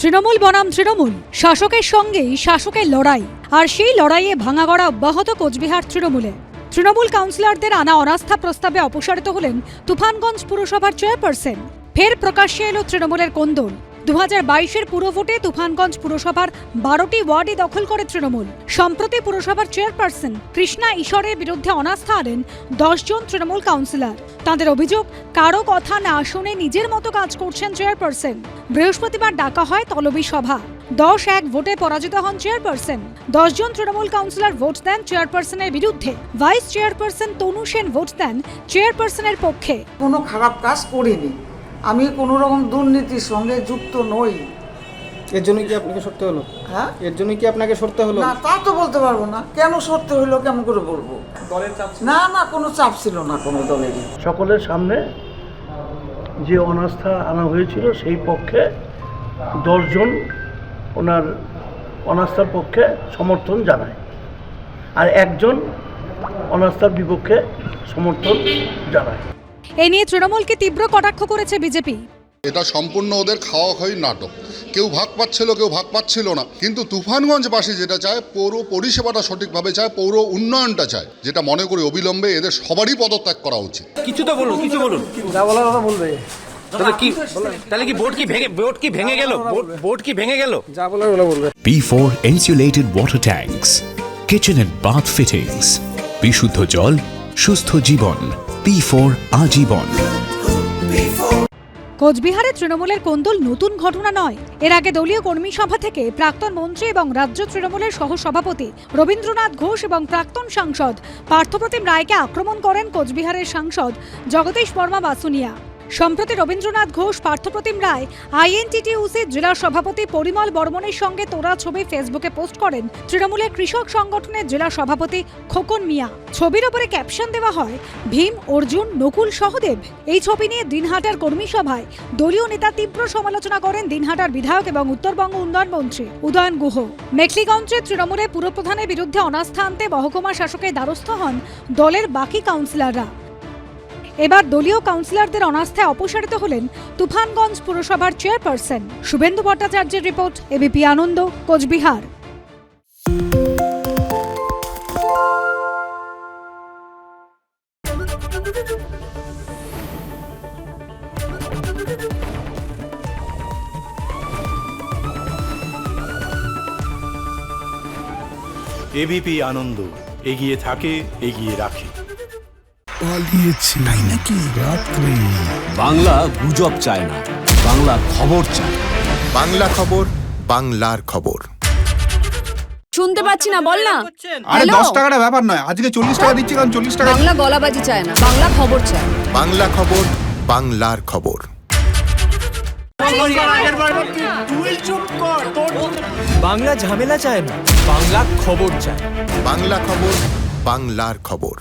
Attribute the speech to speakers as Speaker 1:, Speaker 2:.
Speaker 1: তৃণমূল বনাম তৃণমূল, শাসকের সঙ্গেই শাসকের লড়াই, আর সেই লড়াইয়ে ভাঙাগড়া অব্যাহত কোচবিহার তৃণমূলে। তৃণমূল কাউন্সিলরদের আনা অনাস্থা প্রস্তাবে অপসারিত হলেন তুফানগঞ্জ পুরসভার চেয়ারপারসন। ফের প্রকাশ্যে এলো তৃণমূলের কোন্দল। 2022-এর পুরভোটে তুফানগঞ্জ পুরসভার 12টি ওয়ার্ডই দখল করে তৃণমূল। সম্প্রতি পুরসভার চেয়ারপারসন কৃষ্ণা ঈশ্বরের বিরুদ্ধে অনাস্থা আনেন 10 জন তৃণমূল কাউন্সিলর। তাদের অভিযোগ, কারো কথা না শুনে নিজের মতো কাজ করছেন চেয়ারপারসন। বৃহস্পতিবার ডাকা হয় তলবি সভা। 10-1 ভোটে পরাজিত হন চেয়ারপারসন। 10 জন তৃণমূল কাউন্সিলর ভোট দেন চেয়ারপারসনের বিরুদ্ধে। ভাইস চেয়ারপারসন তনু সেন ভোট দেন চেয়ারপারসনের পক্ষে।
Speaker 2: কোনো খারাপ কাজ করিনি, আমি কোনো রকম দুর্নীতির সঙ্গে যুক্ত নই।
Speaker 3: এর জন্য কি আপনাকে সরতে হলো?
Speaker 2: হ্যাঁ,
Speaker 3: এর জন্য কি আপনাকে সরতে হলো?
Speaker 2: না, তা তো বলতে পারবো না। কেন সরতে হলো, কেমন করে বলবো?
Speaker 3: দলের চাপ?
Speaker 2: না না, কোনো চাপ ছিল না কোনো দলেরই।
Speaker 4: সকলের সামনে যে অনাস্থা আনা হয়েছিল সেই পক্ষে 10 জন ওনার অনাস্থার পক্ষে সমর্থন জানায়, আর একজন অনাস্থার বিপক্ষে সমর্থন জানায়।
Speaker 1: এ নিয়ে তৃণমূলকে তীব্র কটাক্ষ করেছে বিজেপি।
Speaker 5: এটা সম্পূর্ণ ওদের খাওয়া খাওয়ি নাটক। কেউ ভাগ পাচ্ছিল, কেউ ভাগ পাচ্ছিল না। কিন্তু তুফানগঞ্জবাসী যেটা চায়, পৌর পরিষেবাটা সঠিকভাবে চায়, পৌর উন্নয়নটা চায়, যেটা মনে করি অবিলম্বে এদের সবারই পদত্যাগ করা উচিত।
Speaker 6: কিছু তো বলুন, কিছু বলুন।
Speaker 3: যা বলার কথা বলবে।
Speaker 6: তাহলে কি বোর্ড কি ভেঙে গেল? বোর্ড কি ভেঙে গেল?
Speaker 3: যা বলার ওগুলো বলবে।
Speaker 7: P4 insulated water tanks, kitchen and bath fittings, বিশুদ্ধ জল, সুস্থ জীবন, P4 আজীবন।
Speaker 1: কোচবিহারে তৃণমূলের কোন্দল নতুন ঘটনা নয়। এর আগে দলীয় কর্মী সভা থেকে প্রাক্তন মন্ত্রী এবং রাজ্য তৃণমূলের সহসভাপতি রবীন্দ্রনাথ ঘোষ এবং প্রাক্তন সাংসদ পার্থপ্রতিম রায়কে আক্রমণ করেন কোচবিহারের সাংসদ জগদীশ বর্মা বাসুনিয়া। সম্প্রতি রবীন্দ্রনাথ ঘোষ, পার্থপ্রতিম রায়, আইএনটিটিইউসি জেলা সভাপতি পরিমল বর্মনের সঙ্গে তোলা ছবি ফেসবুকে পোস্ট করেন তৃণমূলের কৃষক সংগঠনের জেলা সভাপতি খোকন মিয়া। ছবির ওপরে ক্যাপশন দেওয়া হয়, ভীম, অর্জুন, নকুল, সহদেব। এই ছবি নিয়ে দিনহাটার কর্মী সভায় দলীয় নেতা তীব্র সমালোচনা করেন দিনহাটার বিধায়ক এবং উত্তরবঙ্গ উন্নয়ন মন্ত্রী উদয়ন গুহ। মেখলিগঞ্জে তৃণমূলের পুরপ্রধানের বিরুদ্ধে অনাস্থা আনতে মহকুমা শাসকের দ্বারস্থ হন দলের বাকি কাউন্সিলররা। এবার দলীয় কাউন্সিলরদের অনাস্থায় অপসারিত হলেন তুফানগঞ্জ পুরসভার চেয়ারপারসন। শুভেন্দু ভট্টাচার্যের রিপোর্ট, এবিপি আনন্দ, কোচবিহার।
Speaker 8: এবিপি আনন্দ, এগিয়ে থাকে, এগিয়ে রাখে।
Speaker 7: পালিয়েছে তাই নাকি? রাত্রে বাংলা গুজব চায় না, বাংলা খবর চায়।
Speaker 9: বাংলা খবর, বাংলার খবর।
Speaker 10: শুনতে পাচ্ছি না, বল না।
Speaker 11: আরে 10 টাকাটা ব্যাপার নয়, আজকে 40 টাকা দিচ্ছি, কারণ 40 টাকা।
Speaker 10: বাংলা গলাবাজি চায় না, বাংলা খবর চায়।
Speaker 9: বাংলা খবর, বাংলার খবর।
Speaker 6: বাংলা ঝামেলা চায় না, বাংলা খবর চায়।
Speaker 9: বাংলা খবর, বাংলার খবর।